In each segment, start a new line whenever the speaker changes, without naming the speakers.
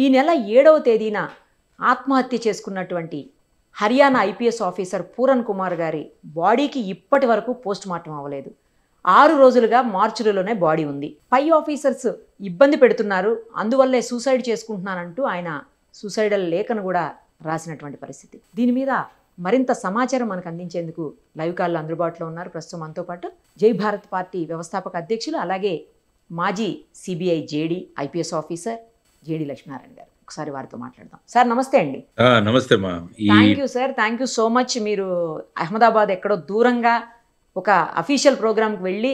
ఈ నెల 7వ తేదీన ఆత్మహత్య చేసుకున్నటువంటి హర్యానా ఐపీఎస్ ఆఫీసర్ పూరన్ కుమార్ గారి బాడీకి ఇప్పటి వరకు పోస్ట్ మార్టం అవ్వలేదు. 6 రోజులుగా మార్చురీలోనే బాడీ ఉంది. పై ఆఫీసర్స్ ఇబ్బంది పెడుతున్నారు, అందువల్లే సూసైడ్ చేసుకుంటున్నానంటూ ఆయన సూసైడల్ లేఖను కూడా రాసినటువంటి పరిస్థితి. దీని మీద మరింత సమాచారం మనకు అందించేందుకు లైవ్ కాల్లో అందుబాటులో ఉన్నారు ప్రస్తుతం మనతో పాటు జై భారత్ పార్టీ వ్యవస్థాపక అధ్యక్షులు, అలాగే మాజీ CBI JD IPS officer JD Lakshminarayana గారు. ఒకసారి వారితో మాట్లాడదాం. సార్ నమస్తే అండి.
నమస్తే మా.
Thank you sir, thank you so much. మీరు అహ్మదాబాద్ ఎక్కడో దూరంగా ఒక అఫీషియల్ ప్రోగ్రామ్కి వెళ్ళి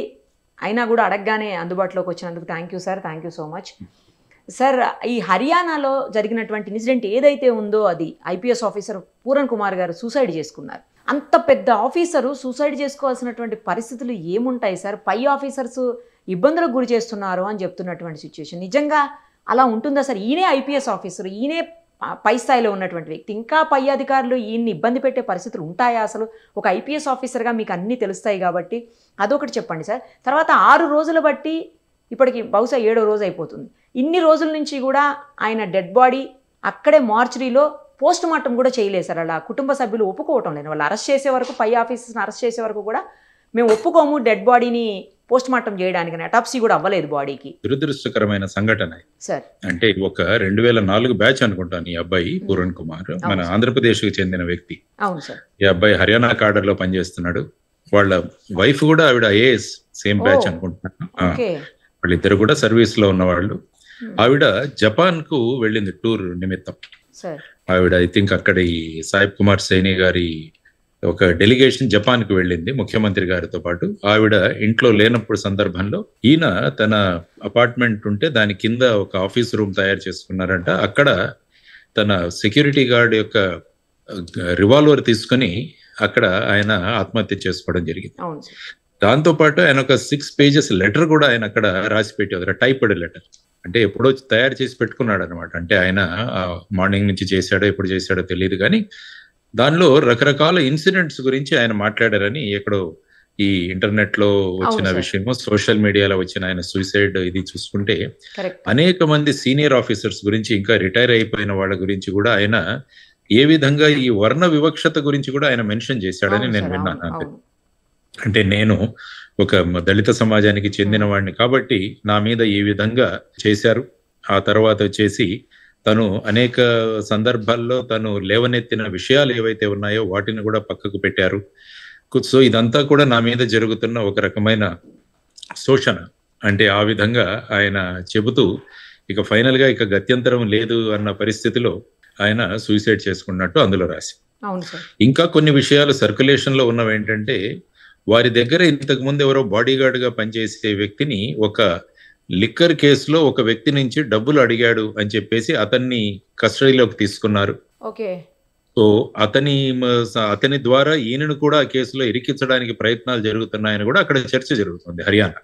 అయినా కూడా అడగగానే అందుబాటులోకి వచ్చినందుకు thank you sir, thank you so much. Sir, ఈ హర్యానాలో జరిగినటువంటి ఇన్సిడెంట్ ఏదైతే ఉందో అది ఐపీఎస్ ఆఫీసర్ పూరన్ కుమార్ గారు సూసైడ్ చేసుకున్నారు. అంత పెద్ద ఆఫీసరు సూసైడ్ చేసుకోవాల్సినటువంటి పరిస్థితులు ఏముంటాయి సార్? పై ఆఫీసర్స్ ఇబ్బందులకు గురి చేస్తున్నారు అని చెప్తున్నటువంటి సిచ్యువేషన్ నిజంగా అలా ఉంటుందా సార్? ఈయనే ఐపీఎస్ ఆఫీసర్, ఈయనే పై స్థాయిలో ఉన్నటువంటి వ్యక్తి, ఇంకా పై అధికారులు ఈయన్ని ఇబ్బంది పెట్టే పరిస్థితులు ఉంటాయా అసలు? ఒక ఐపీఎస్ ఆఫీసర్గా మీకు అన్నీ తెలుస్తాయి కాబట్టి అదొకటి చెప్పండి సార్. తర్వాత 6 రోజులు బట్టి ఇప్పటికి బహుశా 7వ రోజు అయిపోతుంది. ఇన్ని రోజుల నుంచి కూడా ఆయన డెడ్ బాడీ అక్కడే మార్చురీలో పోస్ట్ మార్టం కూడా చేయలేదు సార్. అలా కుటుంబ సభ్యులు ఒప్పుకోవటం లేదు. వాళ్ళు అరెస్ట్ చేసే వరకు, పై ఆఫీసర్స్ని అరెస్ట్ చేసే వరకు కూడా మేము ఒప్పుకోము డెడ్ బాడీని పోస్ట్ మార్టం చేయడానికి, అటాప్సీ కూడా అవ్వలేదు బాడీకి.
దురదృష్టకరమైన సంఘటన
సార్.
అంటే ఒక 2004 బ్యాచ్ అనుకుంటాను. ఈ అబ్బాయి పూరన్ కుమార్ మన ఆంధ్రప్రదేశ్ కు చెందిన వ్యక్తి.
అవును సార్.
ఈ అబ్బాయి హర్యానా కాడర్ లో పనిచేస్తున్నాడు. వాళ్ళ వైఫ్ కూడా ఆవిడ ఐఏఎస్, సేమ్ బ్యాచ్ అనుకుంటున్నాను. వాళ్ళిద్దరు కూడా సర్వీస్ లో ఉన్నవాళ్ళు. ఆవిడ జపాన్ కు వెళ్ళింది టూర్ నిమిత్తం. ఆవిడ ఐ థింక్ అక్కడ ఈ సాయిబ్ కుమార్ సైని గారి ఒక డెలిగేషన్ జపాన్ కు వెళ్ళింది ముఖ్యమంత్రి గారితో పాటు. ఆవిడ ఇంట్లో లేనప్పుడు సందర్భంలో ఈయన తన అపార్ట్మెంట్ ఉంటే దాని కింద ఒక ఆఫీస్ రూమ్ తయారు చేసుకున్నారంట. అక్కడ తన సెక్యూరిటీ గార్డ్ యొక్క రివాల్వర్ తీసుకుని అక్కడ ఆయన ఆత్మహత్య చేసుకోవడం జరిగింది. దాంతో పాటు ఆయన ఒక 6 pages లెటర్ కూడా ఆయన అక్కడ రాసి పెట్టేవారు, టైప్డ్ లెటర్. అంటే ఎప్పుడో తయారు చేసి పెట్టుకున్నాడు అనమాట. అంటే ఆయన మార్నింగ్ నుంచి చేశాడో ఎప్పుడు చేశాడో తెలియదు, కానీ దానిలో రకరకాల ఇన్సిడెంట్స్ గురించి ఆయన మాట్లాడారని ఎక్కడో ఈ ఇంటర్నెట్ లో వచ్చిన విషయము, సోషల్ మీడియాలో వచ్చిన ఆయన సూసైడ్ ఇది చూసుకుంటే అనేక మంది సీనియర్ ఆఫీసర్స్ గురించి, ఇంకా రిటైర్ అయిపోయిన వాళ్ళ గురించి కూడా ఆయన ఏ విధంగా ఈ వర్ణ వివక్షత గురించి కూడా ఆయన మెన్షన్ చేశాడని నేను విన్నాను. అంటే నేను ఒక దళిత సమాజానికి చెందిన వాడిని కాబట్టి నా మీద ఈ విధంగా చేశారు. ఆ తర్వాత వచ్చేసి తను అనేక సందర్భాల్లో తను లేవనెత్తిన విషయాలు ఏవైతే ఉన్నాయో వాటిని కూడా పక్కకు పెట్టారు. సో ఇదంతా కూడా నా మీద జరుగుతున్న ఒక రకమైన శోషణ. అంటే ఆ విధంగా ఆయన చెబుతూ ఇక ఫైనల్ గా ఇక గత్యంతరం లేదు అన్న పరిస్థితిలో ఆయన సూసైడ్ చేసుకున్నట్టు అందులో రాసి. ఇంకా కొన్ని విషయాలు సర్క్యులేషన్ లో ఉన్నవి ఏంటంటే, వారి దగ్గర ఇంతకు ముందు ఎవరో బాడీ గార్డ్ గా పనిచేసే వ్యక్తిని ఒక లిక్కర్ కేసులో ఒక వ్యక్తి నుంచి డబ్బులు అడిగాడు అని చెప్పేసి అతన్ని కస్టడీలోకి తీసుకున్నారు. సో అతని ద్వారా ఈయనను కూడా ఆ కేసులో ఇరికించడానికి ప్రయత్నాలు జరుగుతున్నాయని కూడా అక్కడ చర్చ జరుగుతుంది హర్యానా.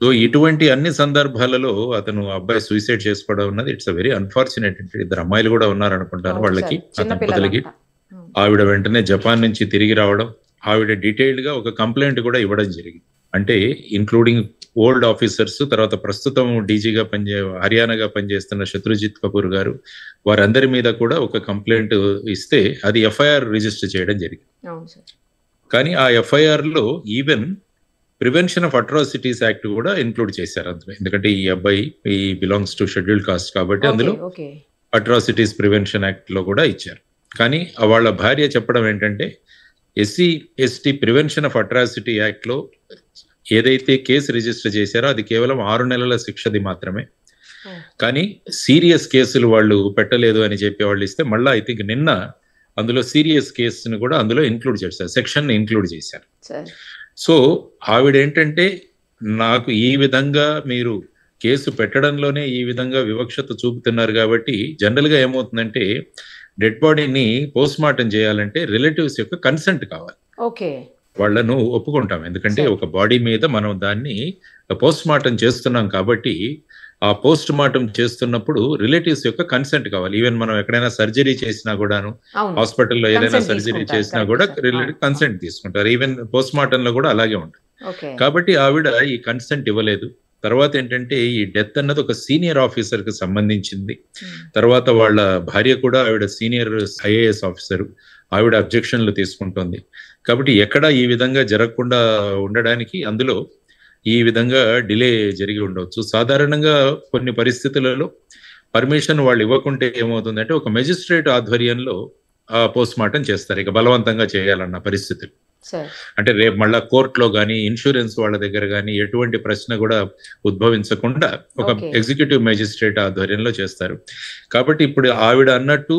సో ఇటువంటి అన్ని సందర్భాలలో అతను అబ్బాయి సూసైడ్ చేసుకోవడం ఉన్నది ఇట్స్ అ వెరీ అన్ఫార్చునేట్. 2 అమ్మాయిలు కూడా ఉన్నారు అనుకుంటాను వాళ్ళకి, ఆ దంపతులకి. ఆవిడ వెంటనే జపాన్ నుంచి తిరిగి రావడం, ఆవిడ డీటెయిల్డ్ గా ఒక కంప్లైంట్ కూడా ఇవ్వడం జరిగింది. అంటే ఇంక్లూడింగ్ ఓల్డ్ ఆఫీసర్స్, తర్వాత ప్రస్తుతం డీజీగా హర్యానాగా పనిచేస్తున్న శత్రుజిత్ కపూర్ గారు, వారందరి మీద కూడా ఒక కంప్లైంట్ ఇస్తే అది ఎఫ్ఐఆర్ రిజిస్టర్ చేయడం జరిగింది. కానీ ఆ ఎఫ్ఐఆర్ లో even prevention of atrocities act కూడా ఇంక్లూడ్ చేశారు అందులో. ఎందుకంటే ఈ అబ్బాయి ఈ బిలాంగ్స్ టు షెడ్యూల్డ్ కాస్ట్ కాబట్టి అందులో అట్రాసిటీస్ ప్రివెన్షన్ యాక్ట్ లో కూడా ఇచ్చారు. కానీ వాళ్ళ భార్య చెప్పడం ఏంటంటే, SC ST prevention of atrocity act లో ఏదైతే కేసు రిజిస్టర్ చేశారో అది కేవలం 6 నెలల శిక్షది మాత్రమే. కానీ సీరియస్ కేసులు వాళ్ళు పెట్టలేదు అని చెప్పి వాళ్ళు ఇస్తే మళ్ళీ ఐ థింక్ నిన్న అందులో సీరియస్ కేసును కూడా అందులో ఇంక్లూడ్ చేశారు, సెక్షన్ ఇంక్లూడ్ చేశారు. సో ఆవిడ ఏంటంటే, నాకు ఈ విధంగా మీరు కేసు పెట్టడంలోనే ఈ విధంగా వివక్షత చూపుతున్నారు కాబట్టి జనరల్ గా ఏమవుతుందంటే, డెడ్ బాడీని పోస్ట్ మార్టం చేయాలంటే రిలేటివ్స్ యొక్క కన్సెంట్ కావాలి. వాళ్ళను ఒప్పుకుంటాం, ఎందుకంటే ఒక బాడీ మీద మనం దాన్ని పోస్ట్ మార్టం చేస్తున్నాం కాబట్టి ఆ పోస్ట్ మార్టం చేస్తున్నప్పుడు రిలేటివ్స్ యొక్క కన్సెంట్ కావాలి. ఈవెన్ మనం ఎక్కడైనా సర్జరీ చేసినా కూడాను, హాస్పిటల్లో ఏదైనా సర్జరీ చేసినా కూడా కన్సెంట్ తీసుకుంటారు. ఈవెన్ పోస్ట్ మార్టం లో కూడా అలాగే ఉంటుంది. కాబట్టి ఆవిడ ఈ కన్సెంట్ ఇవ్వలేదు. తర్వాత ఏంటంటే ఈ డెత్ అన్నది ఒక సీనియర్ ఆఫీసర్ కి సంబంధించింది. తర్వాత వాళ్ళ భార్య కూడా ఆవిడ సీనియర్ ఐఏఎస్ ఆఫీసర్, ఆవిడ అబ్జెక్షన్లు తీసుకుంటుంది. కాబట్టి ఎక్కడ ఈ విధంగా జరగకుండా ఉండడానికి అందులో ఈ విధంగా డిలే జరిగి ఉండవచ్చు. సాధారణంగా కొన్ని పరిస్థితులలో పర్మిషన్ వాళ్ళు ఇవ్వకుంటే ఏమవుతుందంటే ఒక మెజిస్ట్రేట్ ఆధ్వర్యంలో పోస్ట్ మార్టం చేస్తారు, ఇక బలవంతంగా చేయాలన్న పరిస్థితులు. అంటే రేపు మళ్ళా కోర్టులో కానీ ఇన్సూరెన్స్ వాళ్ళ దగ్గర కానీ ఎటువంటి ప్రశ్న కూడా ఉద్భవించకుండా ఒక ఎగ్జిక్యూటివ్ మెజిస్ట్రేట్ ఆధ్వర్యంలో చేస్తారు. కాబట్టి ఇప్పుడు ఆవిడ అన్నట్టు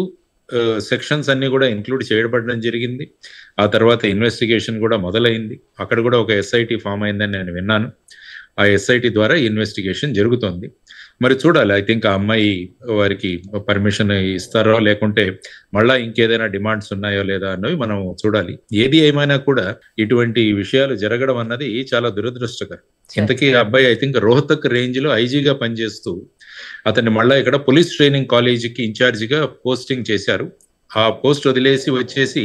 సెక్షన్స్ అన్ని కూడా ఇంక్లూడ్ చేయబడడం జరిగింది. ఆ తర్వాత ఇన్వెస్టిగేషన్ కూడా మొదలైంది. అక్కడ కూడా ఒక ఎస్ఐటి ఫామ్ అయిందని నేను విన్నాను. ఆ ఎస్ఐటి ద్వారా ఇన్వెస్టిగేషన్ జరుగుతోంది. మరి చూడాలి, ఐ థింక్ ఆ అమ్మాయి వారికి పర్మిషన్ ఇస్తారో లేకుంటే మళ్ళా ఇంకేదైనా డిమాండ్స్ ఉన్నాయో లేదా అన్నవి మనం చూడాలి. ఏది ఏమైనా కూడా ఇటువంటి విషయాలు జరగడం అన్నది చాలా దురదృష్టకరం. ఇంతకీ ఆ అబ్బాయి ఐ థింక్ రోహతక్ రేంజ్ లో ఐజీగా పనిచేస్తూ అతన్ని మళ్ళా ఇక్కడ పోలీస్ ట్రైనింగ్ కాలేజీకి ఇన్ఛార్జిగా పోస్టింగ్ చేశారు. ఆ పోస్ట్ వదిలేసి వచ్చేసి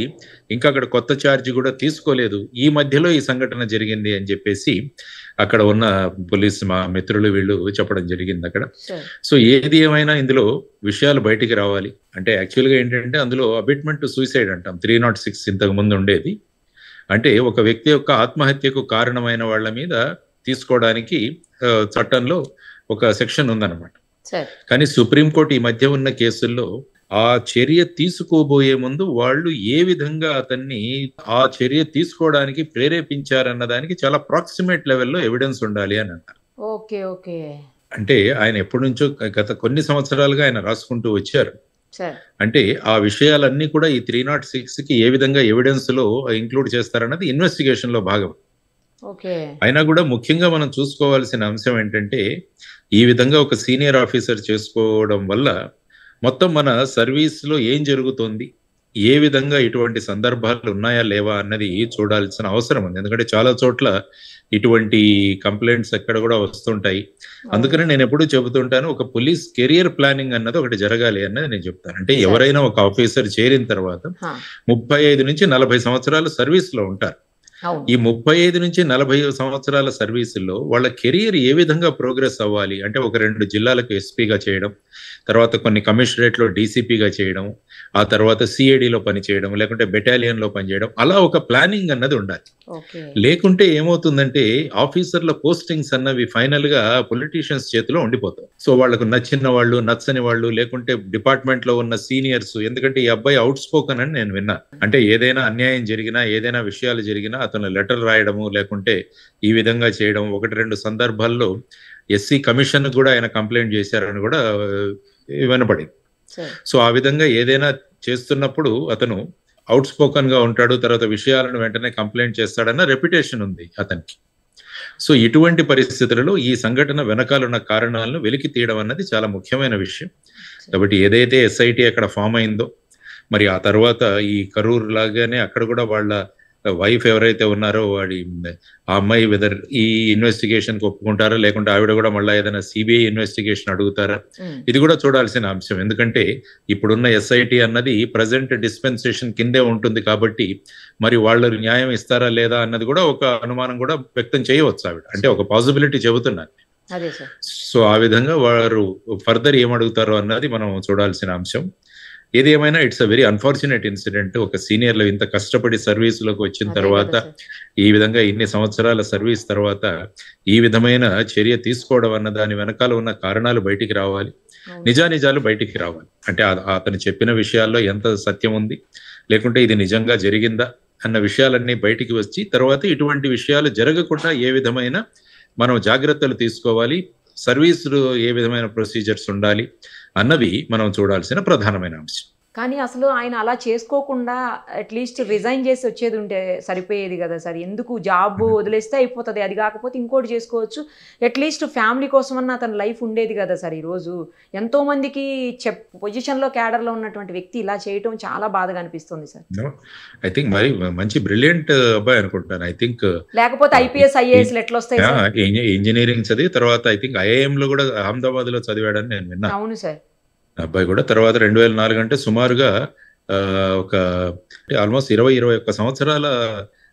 ఇంకా అక్కడ కొత్త ఛార్జ్ కూడా తీసుకోలేదు. ఈ మధ్యలో ఈ సంఘటన జరిగింది అని చెప్పేసి అక్కడ ఉన్న పోలీస్ మా మిత్రులు వీళ్ళు చెప్పడం జరిగింది అక్కడ. సో ఏది ఏమైనా ఇందులో విషయాలు బయటికి రావాలి. అంటే యాక్చువల్గా ఏంటంటే అందులో అబిట్మెంట్ టు సూసైడ్ అంటాం, 306 ఇంతకు ముందు ఉండేది. అంటే ఒక వ్యక్తి యొక్క ఆత్మహత్యకు కారణమైన వాళ్ళ మీద తీసుకోవడానికి చట్టంలో ఒక సెక్షన్ ఉందన్నమాట. కానీ సుప్రీంకోర్టు ఈ మధ్య ఉన్న కేసుల్లో ఆ చర్య తీసుకోబోయే ముందు వాళ్ళు ఏ విధంగా అతన్ని ఆ చర్య తీసుకోవడానికి ప్రేరేపించారన్న దానికి చాలా ప్రాక్సిమేట్ లెవెల్లో ఎవిడెన్స్ ఉండాలి అని అంటారు. అంటే ఆయన ఎప్పటి నుంచో గత కొన్ని సంవత్సరాలుగా ఆయన రాసుకుంటూ వచ్చారు. అంటే ఆ విషయాలన్నీ కూడా ఈ 306 కి ఏ విధంగా ఎవిడెన్స్ లో ఇంక్లూడ్ చేస్తారన్నది ఇన్వెస్టిగేషన్ లో భాగం. అయినా కూడా ముఖ్యంగా మనం చూసుకోవాల్సిన అంశం ఏంటంటే ఈ విధంగా ఒక సీనియర్ ఆఫీసర్ చేసుకోవడం వల్ల మొత్తం మన సర్వీస్ లో ఏం జరుగుతుంది, ఏ విధంగా ఇటువంటి సందర్భాలు ఉన్నాయా లేవా అన్నది చూడాల్సిన అవసరం ఉంది. ఎందుకంటే చాలా చోట్ల ఇటువంటి కంప్లైంట్స్ ఎక్కడ కూడా వస్తుంటాయి. అందుకని నేను ఎప్పుడూ చెబుతుంటాను, ఒక పోలీస్ కెరియర్ ప్లానింగ్ అన్నది ఒకటి జరగాలి అన్నది నేను చెప్తాను. అంటే ఎవరైనా ఒక ఆఫీసర్ చేరిన తర్వాత 35 నుంచి 40 సంవత్సరాలు సర్వీస్ లో ఉంటారు. ఈ 35 నుంచి 40 సంవత్సరాల సర్వీసుల్లో వాళ్ళ కెరియర్ ఏ విధంగా ప్రోగ్రెస్ అవ్వాలి అంటే ఒక 2 జిల్లాలకు ఎస్పీగా చేయడం, తర్వాత కొన్ని కమిషనరేట్ లో డీసీపీగా చేయడం, ఆ తర్వాత సిఐడిలో పనిచేయడం, లేకుంటే బెటాలియన్ లో పనిచేయడం, అలా ఒక ప్లానింగ్ అన్నది ఉండాలి. లేకుంటే ఏమవుతుందంటే ఆఫీసర్ల పోస్టింగ్స్ అన్నవి ఫైనల్ గా పొలిటీషియన్స్ చేతిలో ఉండిపోతాయి. సో వాళ్ళకు నచ్చిన వాళ్ళు, నచ్చని వాళ్ళు, లేకుంటే డిపార్ట్మెంట్ లో ఉన్న సీనియర్స్. ఎందుకంటే ఈ అబ్బాయి అవుట్ స్పోకన్ అని నేను విన్నా. అంటే ఏదైనా అన్యాయం జరిగినా, ఏదైనా విషయాలు జరిగినా అతను లెటర్ రాయడము, లేకుంటే ఈ విధంగా చేయడం. 1-2 సందర్భాల్లో ఎస్సీ కమిషన్ కూడా ఆయన కంప్లైంట్ చేశారని కూడా వినపడింది. సో ఆ విధంగా ఏదైనా చేస్తున్నప్పుడు అతను అవుట్ స్పోకన్ గా ఉంటాడు, తర్వాత విషయాలను వెంటనే కంప్లైంట్ చేస్తాడన్న రెప్యుటేషన్ ఉంది అతనికి. సో ఇటువంటి పరిస్థితులలో ఈ సంఘటన వెనకాలన్న కారణాలను వెలికి తీయడం అన్నది చాలా ముఖ్యమైన విషయం. కాబట్టి ఏదైతే ఎస్ఐటి అక్కడ ఫామ్ అయిందో, మరి ఆ తర్వాత ఈ కరూర్ లాగానే అక్కడ కూడా వాళ్ళ వైఫ్ ఎవరైతే ఉన్నారో ఆ అమ్మాయి వెదర్ ఈ ఇన్వెస్టిగేషన్ కి ఒప్పుకుంటారా, లేకుంటే ఆవిడ కూడా మళ్ళీ ఏదైనా సిబిఐ ఇన్వెస్టిగేషన్ అడుగుతారా, ఇది కూడా చూడాల్సిన అంశం. ఎందుకంటే ఇప్పుడున్న ఎస్ఐటి అన్నది ప్రజెంట్ డిస్పెన్సేషన్ కిందే ఉంటుంది కాబట్టి మరి వాళ్ళు న్యాయం ఇస్తారా లేదా అన్నది కూడా ఒక అనుమానం కూడా వ్యక్తం చేయవచ్చు ఆవిడ. అంటే ఒక పాసిబిలిటీ చెబుతున్నారు. సో ఆ విధంగా వారు ఫర్దర్ ఏమడుగుతారో అన్నది మనం చూడాల్సిన అంశం. ఏది ఏమైనా it's a very unfortunate incident. ఒక సీనియర్లు ఇంత కష్టపడి సర్వీసులోకి వచ్చిన తర్వాత, ఈ విధంగా ఇన్ని సంవత్సరాల సర్వీస్ తర్వాత ఈ విధమైన చర్య తీసుకోవడం అన్న దాని వెనకాల ఉన్న కారణాలు బయటికి రావాలి, నిజానిజాలు బయటికి రావాలి. అంటే అతను చెప్పిన విషయాల్లో ఎంత సత్యం ఉంది, లేకుంటే ఇది నిజంగా జరిగిందా అన్న విషయాలన్నీ బయటికి వచ్చి తర్వాత ఇటువంటి విషయాలు జరగకుండా ఏ విధమైన మనం జాగ్రత్తలు తీసుకోవాలి, సర్వీసులు ఏ విధమైన ప్రొసీజర్స్ ఉండాలి అన్నవి మనం చూడాల్సిన ప్రధానమైన అంశం.
కానీ అసలు ఆయన అలా చేసుకోకుండా అట్లీస్ట్ రిజైన్ చేసి వచ్చేది ఉంటే సరిపోయేది కదా సార్. ఎందుకు జాబ్ వదిలేస్తే అయిపోతుంది, అది కాకపోతే ఇంకోటి చేసుకోవచ్చు, అట్లీస్ట్ ఫ్యామిలీ కోసమన్నా అతని లైఫ్ ఉండేది కదా సార్. ఈరోజు ఎంతో మందికి పొజిషన్లో క్యాడర్లో ఉన్నటువంటి వ్యక్తి ఇలా చేయటం చాలా బాధగా అనిపిస్తుంది సార్.
ఐ థింక్ మరి మంచి బ్రిలియంట్ అబ్బాయి అనుకుంటాను. ఐ థింక్
లేకపోతే ఐపీఎస్ ఐఏఎస్ ఎట్లా వస్తాయి?
ఇంజనీరింగ్ చదివి తర్వాత ఐ థింక్ ఐఐఎం లో కూడా అహ్మదాబాద్ లో చదివాడని నేను విన్నాను.
అవును సార్.
అబ్బాయి కూడా తర్వాత 2004 అంటే సుమారుగా ఒక ఆల్మోస్ట్ 20-21 సంవత్సరాల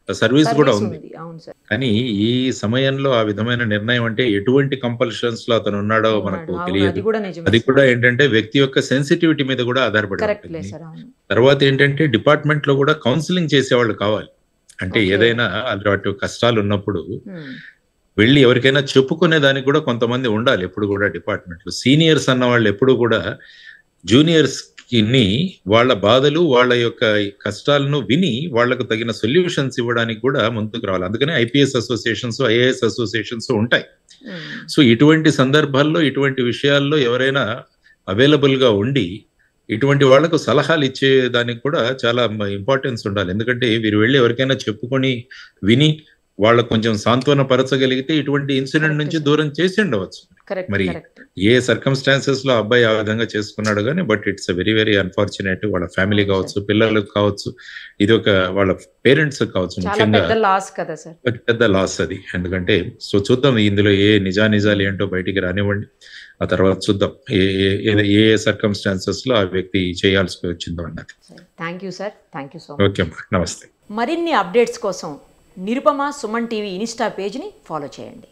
సర్వీస్ కూడా ఉంది.
అవును సార్.
కానీ ఈ సమయంలో ఆ విధమైన నిర్ణయం అంటే ఎటువంటి కంపల్షన్స్ లో అతను ఉన్నాడో మనకు
అవును,
తెలియదు.
అది కూడా నిజమే
అది
సార్.
కూడా ఏంటంటే వ్యక్తి యొక్క సెన్సిటివిటీ మీద కూడా ఆధారపడి
కరెక్ట్లే
ఉంటుంది.
సార్. అవును.
తర్వాత ఏంటంటే డిపార్ట్మెంట్ లో కూడా కౌన్సిలింగ్ చేసేవాళ్ళు కావాలి. అంటే
ఓకే.
ఏదైనా అలాంటి కష్టాలు ఉన్నప్పుడు
ఉమ్,
వెళ్ళి ఎవరికైనా చెప్పుకునే దానికి కూడా కొంతమంది ఉండాలి. ఎప్పుడు కూడా డిపార్ట్మెంట్ లో సీనియర్స్ అన్న వాళ్ళు ఎప్పుడు కూడా జూనియర్స్ ని వాళ్ళ బాధలు వాళ్ళ యొక్క కష్టాలను విని వాళ్ళకు తగిన సొల్యూషన్స్ ఇవ్వడానికి కూడా ముందుకు రావాలి. అందుకనే ఐపీఎస్ అసోసియేషన్స్, ఐఏఎస్ అసోసియేషన్స్ ఉంటాయి.
ఉమ్,
సో ఇటువంటి సందర్భాల్లో ఇటువంటి విషయాల్లో ఎవరైనా అవైలబుల్ గా ఉండి ఇటువంటి వాళ్లకు సలహాలు ఇచ్చే దానికి కూడా చాలా ఇంపార్టెన్స్ ఉండాలి. ఎందుకంటే వీరు వెళ్ళి ఎవరికైనా చెప్పుకొని విని వాళ్ళకు కొంచెం సాంత్వన పరచగలిగితే ఇటువంటి ఇన్సిడెంట్
కరెక్ట్
నుంచి
సార్.
దూరం చేసి ఉండవచ్చు.
కరెక్ట్
మరి
కరెక్ట్.
ఏ సర్కమ్స్టాన్సెస్ లో అబ్బాయి ఆ విధంగా చేసుకున్నాడు కానీ but it's very very unfortunate. వాళ్ళ ఫ్యామిలీ
అవును
కావచ్చు,
సార్.
పిల్లలకు కావచ్చు, ఇది ఒక వాళ్ళ పేరెంట్స్ కావచ్చు,
చాలా
ముఖ్యంగా
పెద్ద లాస్ కదా సార్.
పెద్ద లాస్ అది. ఎందుకంటే సో చూద్దాం ఇందులో ఏ నిజానిజాలు ఏంటో బయటికి రానివ్వండి. ఆ తర్వాత చూద్దాం ఏ సర్కమ్స్టాన్సెస్ లో ఆ వ్యక్తి చేయాల్సి వచ్చిందో అన్నది.
Thank you sir. Thank you so much.
Okay అమ్మా, నమస్తే.
మరిన్ని అప్డేట్స్ కోసం నిరుపమ సుమన్ టీవీ ఇన్స్టా పేజ్ని ఫాలో చేయండి.